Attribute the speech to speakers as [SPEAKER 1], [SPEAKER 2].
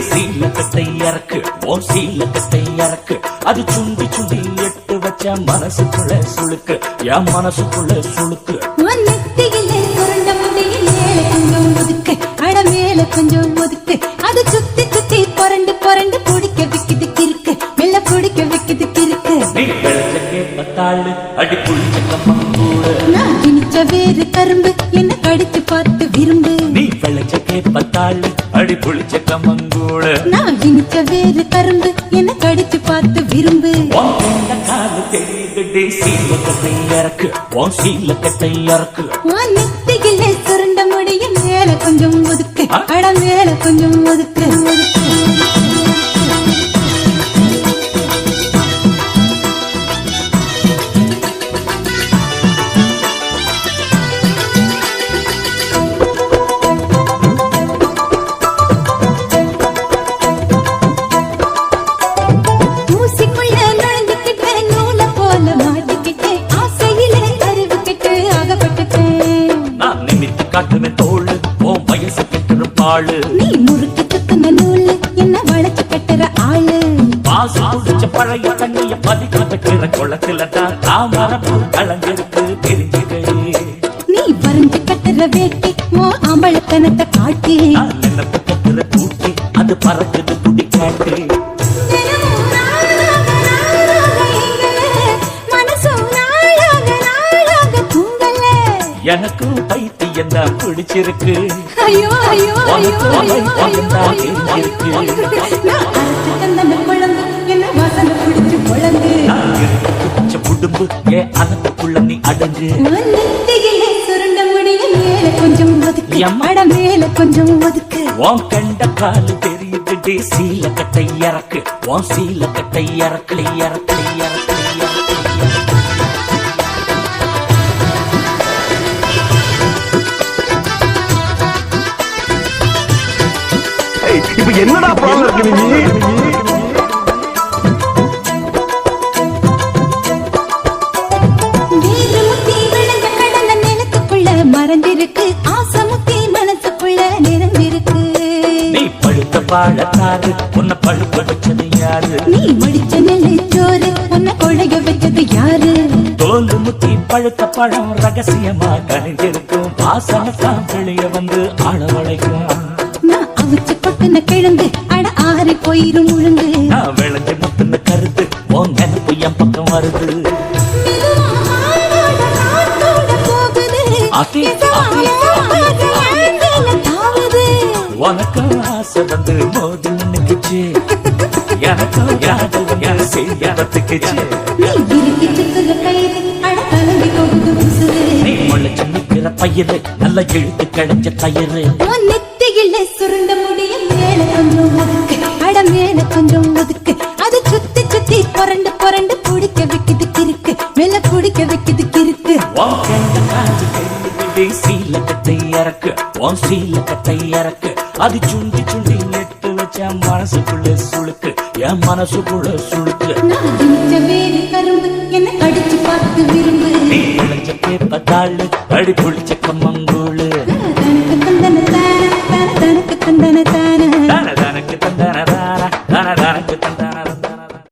[SPEAKER 1] சீலக்கட்டை இறக்கு ஓ சீலக்கட்டை இறக்கு அது சுண்டி சுண்டி எட்டு வச்ச மனசுக்குள்ள சுளுக்கு என் மனசுக்குள்ள சுளுக்கு
[SPEAKER 2] கொஞ்சம் ஒதுக்கு அட மேல கொஞ்சம் ஒதுக்கு அது சுத்தி சுத்தி புரண்டு புரண்டு பிடிக்க வைக்குது கிறுக்கு மெல்ல பிடிக்க வைக்குது கிறுக்கு
[SPEAKER 1] நீ வெள்ளக்கே பத்தாளு அடி புளிச்ச கம்மங்கூடு
[SPEAKER 2] நான் திணிச்ச வேறு கரும்பு என்ன கடிச்சு பார்த்து விரும்பு
[SPEAKER 1] நீ வெள்ளச்சக்கே பத்தாளு அடி புளிச்ச கம்மங்கூடு
[SPEAKER 2] நான் திணிச்ச வேறு கரும்பு என்ன கடிச்சு பார்த்து விரும்பு
[SPEAKER 1] காலு தெரியுது சீலக்கட்டை இறக்கு ஓ சீலக்கட்டை இறக்கு
[SPEAKER 2] நெத்தியிலே சுருண்ட முடியும் மேல கொஞ்சம் ஒதுக்கு அட மேல கொஞ்சம் ஒதுக்கு
[SPEAKER 1] காட்டுன தோளு ஓ வயசு கட்டுற பாழு
[SPEAKER 2] நீ முறுக்கு சுத்துன நூலு என்ன வளைச்சு கட்டுற ஆளு
[SPEAKER 1] பாசு குடிச்ச பழைய தண்ணிய பதிக்க வைக்கிற குளத்துல தான் தாமரப்பூ கலந்திருக்கு தெரிஞ்சுது
[SPEAKER 2] நீ வரைஞ்சு கட்டுற வேட்டி ஓ அம்பளத்தனத்தை காட்டி
[SPEAKER 1] நினைப்பு கட்டுற கூட்டி அது பறக்குது துடி காட்டு எனக்கு பைத்தியம் தான் பிடிச்சிருக்கு
[SPEAKER 2] ஐயோ ஐயோ ஐயோ
[SPEAKER 1] இருக்கு
[SPEAKER 2] என்ன வாசனை பிடிச்சு குழந்து
[SPEAKER 1] புடும்பு ஏ அனத்துக்குள்ள நீ அடங்கு
[SPEAKER 2] சுருண்ட முடியும் மேல கொஞ்சம் ஒதுக்கு அட மேல கொஞ்சம் ஒதுக்கு
[SPEAKER 1] உன் கண்ட காலு தெரியுது சீலக்கட்டை இறக்கு உன் சீலக்கட்டை இறக்கு இறக்கு இறக்கு
[SPEAKER 3] இப்ப என்னடா ப்ராப்ளம் இருக்கு நீ
[SPEAKER 2] மறைஞ்சிருக்கு ஆசமுத்தி மனசுக்குள்ள நிறைஞ்சிருக்கு
[SPEAKER 1] நீ பழுத்த பாழத்தாரு உன்னை பழுக்க வச்சது யாரு
[SPEAKER 2] நீ முடிச்ச நெல்லிச்சோறு உன்னை கொழைய வச்சது யாரு
[SPEAKER 1] தோல் முத்தி பழுத்த பழம் ரகசியமா கணிஞ்சிருக்கும் வாசனத்தான் வெளிய வந்து அளவழைக்கும்
[SPEAKER 2] நான் அவிச்சு கொட்டுன கிழங்கு அட ஆறி போயிரும் முழுங்கு
[SPEAKER 1] நான் விளைஞ்ச முத்துன கருத்து உன் நினைப்பு என் பக்கம் வருது உனக்கு ஆசை வந்து மோதி நினைக்குச்சு எனக்கும் யாரும் செய்யறதுக்குச்சு நீ முளைச்சு நிக்கிற பயிறு நல்ல இழுத்து கிடைச்ச கயிறு
[SPEAKER 2] நெத்தியில சுருண்ட முடியும் மேல கொஞ்சம் ஒதுக்கு அட மேல கொஞ்சம் ஒதுக்கு அது சுத்தி சுத்தி புரண்டு புரண்டு பிடிக்க வைக்குது கிறுக்கு மேல பிடிக்க வைக்குது கிறுக்கு
[SPEAKER 1] சீலக்கட்டை இறக்கு உன் சீலக்கட்டை இறக்கு அது சுண்டி சுண்டி நெட்டு வச்ச மனசுக்குள்ள சுளுக்கு என் மனசுக்குள்ள சுளுக்கு
[SPEAKER 2] வேறு கரும்பு என்ன கடிச்சு பார்த்து விரும்பு
[SPEAKER 1] நீ விளைஞ்ச கேப்பதாளு அடி புளிச்ச கம்மங்கூழு
[SPEAKER 2] தனக்கு தந்தன தான
[SPEAKER 1] தனக்கு தந்தன தான தனக்கு தந்தன